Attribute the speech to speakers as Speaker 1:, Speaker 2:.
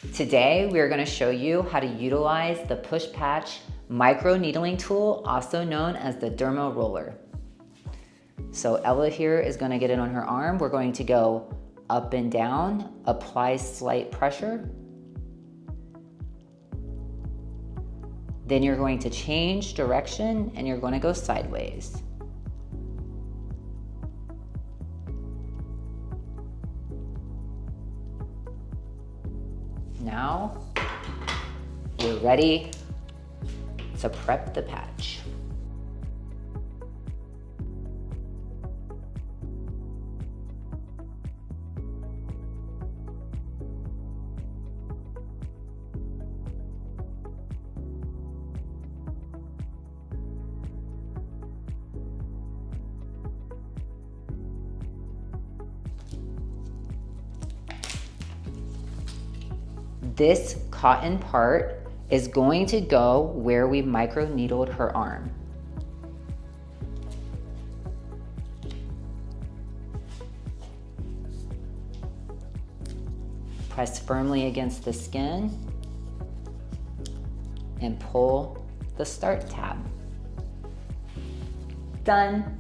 Speaker 1: Today, we are going to show you how to utilize the push patch micro needling tool, also known as the Derma roller. So Ella here is going to get it on her arm. We're going to go up and down, apply slight pressure. Then you're going to change direction and you're going to go sideways. Now, you're ready to prep the patch. This cotton part is going to go where we micro needled her arm. Press firmly against the skin and pull the start tab. Done.